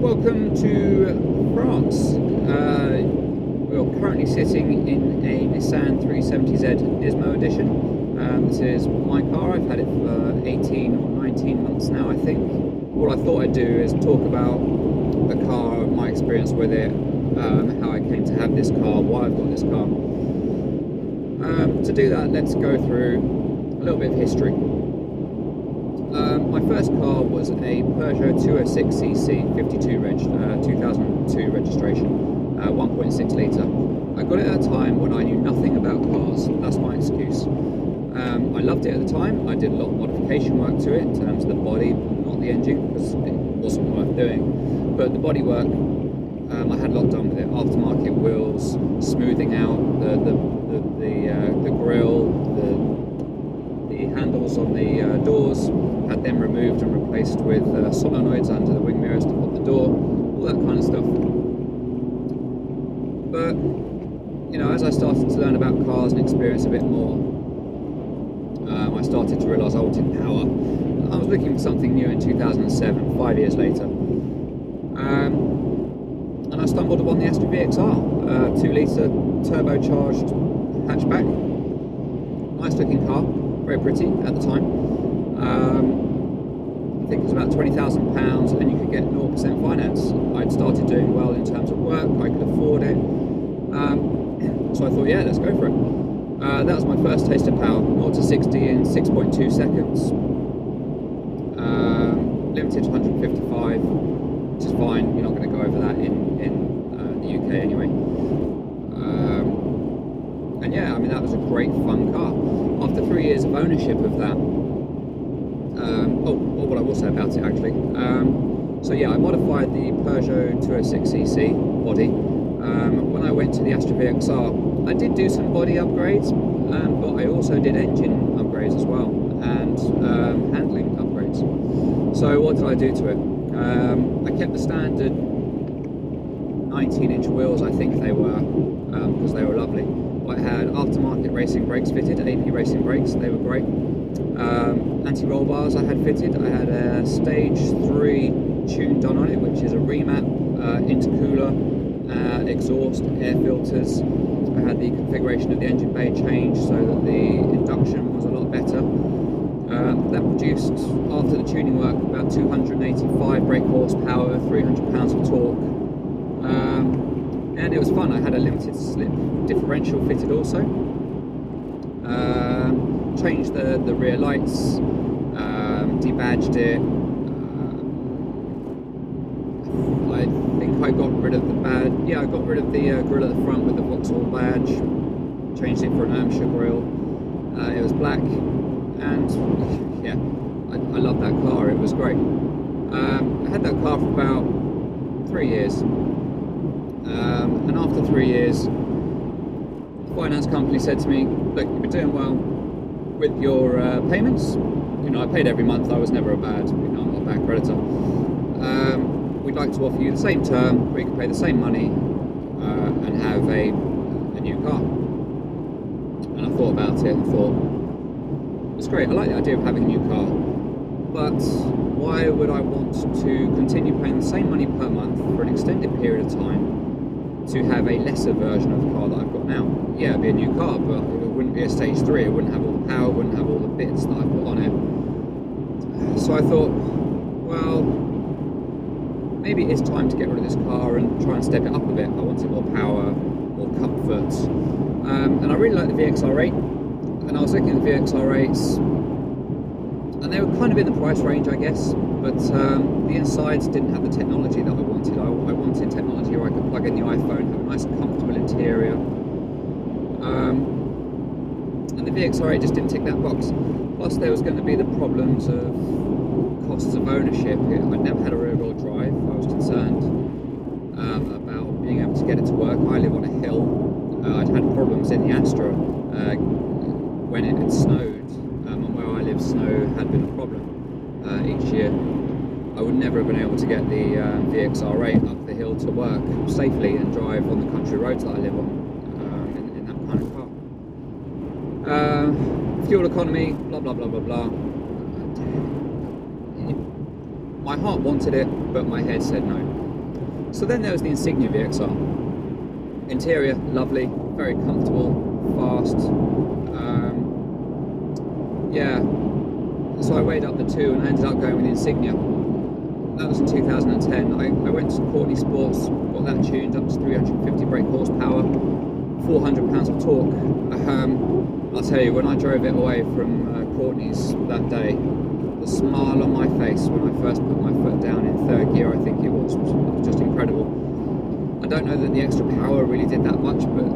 welcome to France. We're currently sitting in a Nissan 370Z Nismo Edition. This is my car. I've had it for 18 or 19 months now, I think. What I thought I'd do is talk about the car, my experience with it, how I came to have this car, why I've got this car. To do that, let's go through a little bit of history. My first car was a Peugeot 206cc 52 reg, 2002 registration, 1.6 litre. I got it at a time when I knew nothing about cars. That's my excuse. I loved it at the time. I did a lot of modification work to it in terms of the body, not the engine, because it wasn't worth doing. But the body work, I had a lot done with it. Aftermarket wheels, smoothing out the grille, the handles on the doors, had them removed and replaced with solenoids under the wing mirrors to pop the door, all that kind of stuff. But you know, as I started to learn about cars and experience a bit more, I started to realise I wanted power. I was looking for something new in 2007, 5 years later, and I stumbled upon the Astra VXR, 2 litre turbocharged hatchback, nice looking car, very pretty at the time. I think it was about £20,000 and you could get 0% finance. I'd started doing well in terms of work, I could afford it, so I thought, yeah, let's go for it. That was my first taste of power, 0 to 60 in 6.2 seconds. Limited to 155, which is fine, you're not going to go over that in the UK anyway. And yeah, I mean, that was a great fun car. After 3 years of ownership of that, what I will say about it actually. So yeah, I modified the Peugeot 206cc body. When I went to the Astra VXR, I did do some body upgrades, but I also did engine upgrades as well, and handling upgrades. So what did I do to it? I kept the standard 19-inch wheels, I think they were, because they were lovely. I had aftermarket racing brakes fitted, AP racing brakes, they were great. Anti-roll bars I had fitted. I had a stage 3 tune done on it, which is a remap, intercooler, exhaust, air filters. I had the configuration of the engine bay changed so that the induction was a lot better. That produced, after the tuning work, about 285 brake horsepower, 300 pounds of torque. And it was fun. I had a limited slip differential fitted also. Changed the rear lights, debadged it. I think I got rid of the badge. Yeah, I got rid of the grille at the front with the Vauxhall badge. Changed it for an Irmscher grille. It was black, and yeah, I love that car. It was great. I had that car for about 3 years. And after 3 years, the finance company said to me, look, you've been doing well with your payments. You know, I paid every month. I was never I'm not a bad creditor. We'd like to offer you the same term where you can pay the same money and have a new car. And I thought about it and thought, it's great, I like the idea of having a new car, but why would I want to continue paying the same money per month for an extended period of time to have a lesser version of the car that I've got now? Yeah, it'd be a new car, but it wouldn't be a stage 3, it wouldn't have all the power, it wouldn't have all the bits that I put on it. So I thought, well, maybe it's time to get rid of this car and try and step it up a bit. I wanted more power, more comfort. And I really like the VXR8, and I was looking at the VXR8s, and they were kind of in the price range, I guess, but the insides didn't have the technology that I wanted. I wanted technology where I could plug in the iPhone, have a nice comfortable interior, and the VXR8 just didn't tick that box. Plus there was going to be the problems of costs of ownership. I'd never had a rear-wheel drive. I was concerned about being able to get it to work. I live on a hill. I'd had problems in the Astra when it had snowed, and where I live, snow had been a problem each year. I would never have been able to get the VXR8 up the hill to work safely and drive on the country roads that I live on in that kind of car. Fuel economy, blah blah blah blah blah. My heart wanted it, but my head said no. So then there was the Insignia VXR. Interior, lovely, very comfortable, fast. Yeah, so I weighed up the two and I ended up going with the Insignia. That was in 2010. I went to Courtney Sports, got that tuned up to 350 brake horsepower, 400 pounds of torque. I'll tell you, when I drove it away from Courtney's that day, the smile on my face when I first put my foot down in third gear, I think it was just incredible. I don't know that the extra power really did that much, but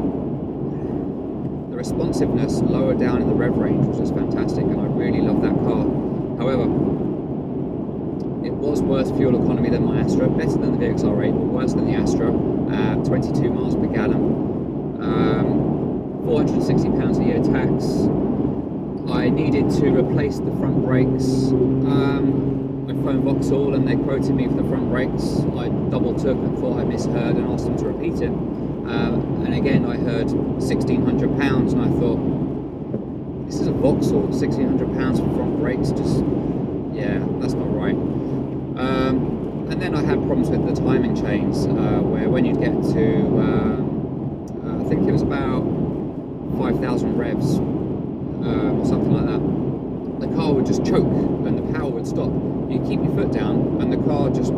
the responsiveness lower down in the rev range was just fantastic, and I really loved that car. However, it was worse fuel economy than my Astra, better than the VXR8, but worse than the Astra, 22 miles per gallon, 460 pounds a year tax. I needed to replace the front brakes. I phoned Vauxhall and they quoted me for the front brakes. I double took and thought I misheard and asked them to repeat it. And again I heard £1,600 and I thought, this is a Vauxhall, £1,600 for front brakes, just, yeah, that's not right. And then I had problems with the timing chains, where when you'd get to, I think it was about 5,000 revs, or something like that, the car would just choke and the power would stop. You keep your foot down and the car just,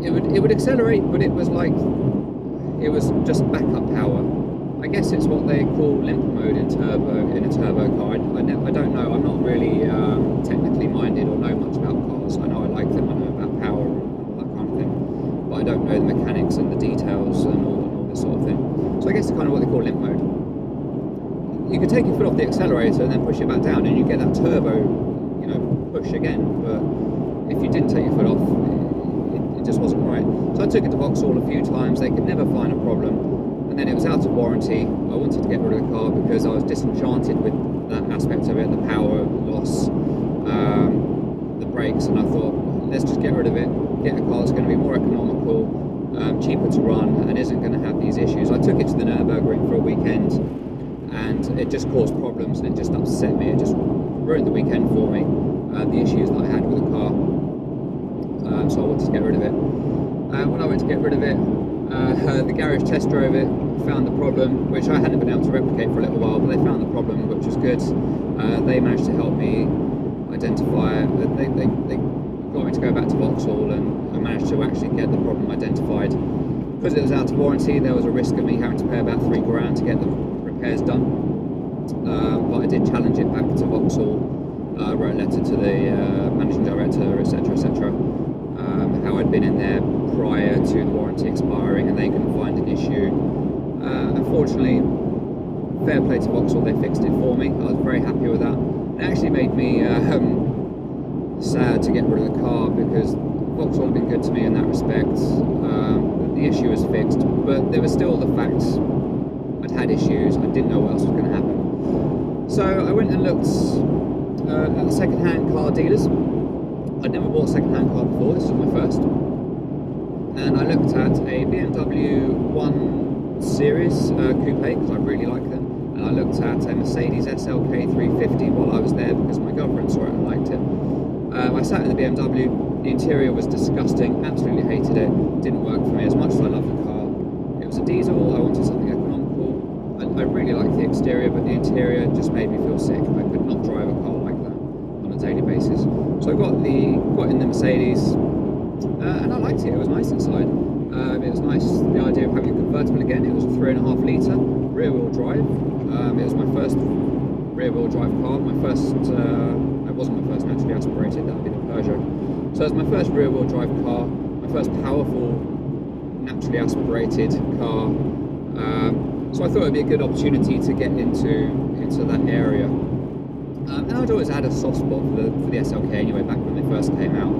it would accelerate, but it was like, it was just backup power. I guess it's what they call limp mode in a turbo car. I don't know, I'm not really technically minded or know much about cars. I know I like them, I know about power and all that kind of thing, but I don't know the mechanics and the details and all this sort of thing. So I guess it's kind of what they call limp mode. You can take your foot off the accelerator and then push it back down and you get that turbo, you know, push again, but if you didn't take your foot off, it just wasn't right. So I took it to Vauxhall a few times, they could never find a problem, and then it was out of warranty. I wanted to get rid of the car because I was disenchanted with that aspect of it, the power loss, the brakes, and I thought, let's just get rid of it, get a car that's going to be more economical, cheaper to run, and isn't going to have these issues. I took it to the Nürburgring for a weekend, and it just caused problems and it just upset me. It just ruined the weekend for me, the issues that I had with the car. So I wanted to get rid of it. When I went to get rid of it, the garage test drove it, found the problem, which I hadn't been able to replicate for a little while, but they found the problem, which was good. They managed to help me identify it. They got me to go back to Vauxhall, and I managed to actually get the problem identified. Because it was out of warranty, there was a risk of me having to pay about £3 to get the repairs done. But I did challenge it back to Vauxhall, wrote a letter to the managing director, etc., etc., how I'd been in there prior to the warranty expiring and they couldn't find an issue. Unfortunately, fair play to Vauxhall, they fixed it for me. I was very happy with that. It actually made me sad to get rid of the car because Vauxhall had been good to me in that respect. The issue was fixed, but there was still the fact I'd had issues, I didn't know what else was going to happen. So I went and looked at the second-hand car dealers. I'd never bought a second-hand car before, this was my first. And I looked at a BMW 1 Series Coupe, because I really like them. And I looked at a Mercedes SLK 350 while I was there because my girlfriend saw it and liked it. I sat in the BMW, the interior was disgusting, absolutely hated it, didn't work for me as much as I loved the car. It was a diesel, I wanted something economical. I really liked the exterior, but the interior just made me feel sick. I could not drive a car like that on a daily basis. So I got in the Mercedes, and I liked it. It was nice inside. It was nice, the idea of having a convertible again. It was a 3.5 litre rear-wheel drive. It was my first rear-wheel drive car. My first, it wasn't my first naturally aspirated, that would be the Peugeot. So it was my first rear-wheel drive car, my first powerful naturally aspirated car. So I thought it'd be a good opportunity to get into that area. And I'd always had a soft spot for the SLK anyway, back when they first came out.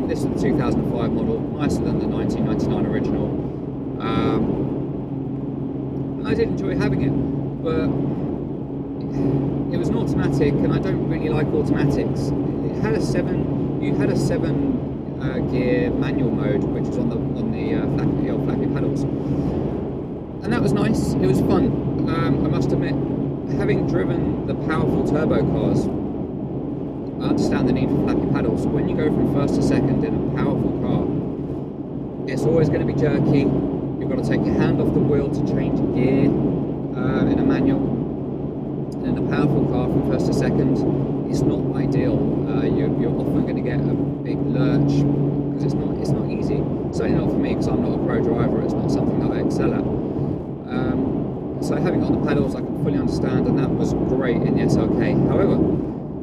This is the 2005 model, nicer than the 1999 original. I did enjoy having it, but it was an automatic, and I don't really like automatics. It had a 7 gear manual mode, which was on the old flappy pedals, and that was nice. It was fun. I must admit, having driven the powerful turbo cars, I understand the need for flappy pedals. When you go from first to second in a powerful car, It's always going to be jerky. You've got to take your hand off the wheel to change gear in a manual. And in a powerful car from first to second, it's not ideal. You're often going to get a big lurch because it's not easy. Certainly not for me because I'm not a pro driver. It's not something that I excel at. So having got the pedals, I can fully understand, and that was great in the SLK. However,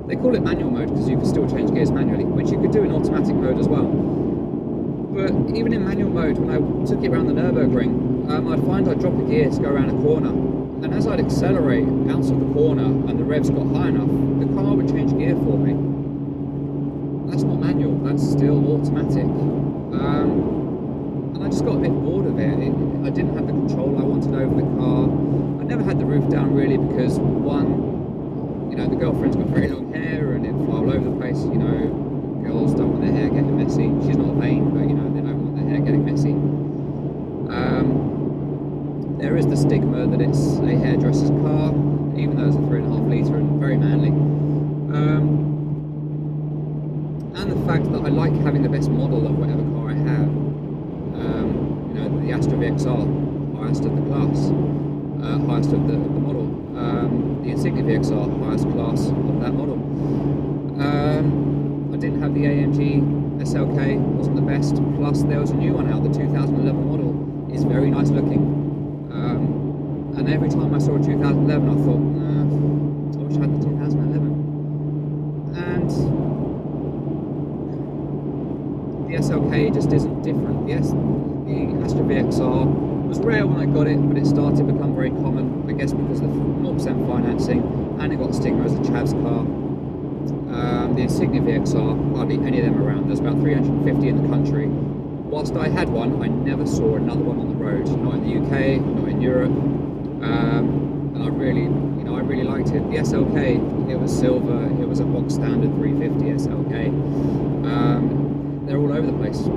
they call it manual mode because you can still change gears manually, which you could do in automatic mode as well. But even in manual mode, when I took it around the Nürburgring, I'd find I'd drop a gear to go around a corner, and as I'd accelerate out of the corner and the revs got high enough, the car would change gear for me. That's not manual, that's still automatic. And I just got a bit bored of it. I didn't have the control I wanted over the car. I never had the roof down really because one, you know, the girlfriend's got very long hair and it fly all over the place, you know. Girls don't want their hair getting messy. She's not vain, but you know, they don't want their hair getting messy. There is the stigma that it's a hairdresser's car, even though it's a 3.5 litre and very manly. And the fact that I like having the best model of whatever car I have. You know, the Astra VXR, highest of the class, highest of the model. The Insignia VXR, highest class of that model. I didn't have the AMG SLK, wasn't the best, plus there was a new one out, the 2011 model, is very nice looking. And every time I saw a 2011 I thought, I wish I had the 2011. And the SLK just isn't different. Yes, the Astra VXR was rare when I got it, but it started to become very common, I guess because of the 0% financing, and it got stigma as a chavs car. The Insignia VXR, hardly any of them around. There's about 350 in the country. Whilst I had one, I never saw another one on the road. Not in the UK, not in Europe. And I really liked it. The SLK, it was silver. It was a box standard 350 SLK. They're all over the place.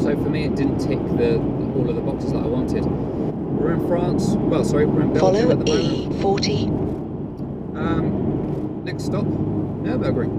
So for me, it didn't tick all of the boxes that I wanted. We're in France. Well, sorry, we're in Belgium at the moment. Follow E40. Next stop, Nürburgring.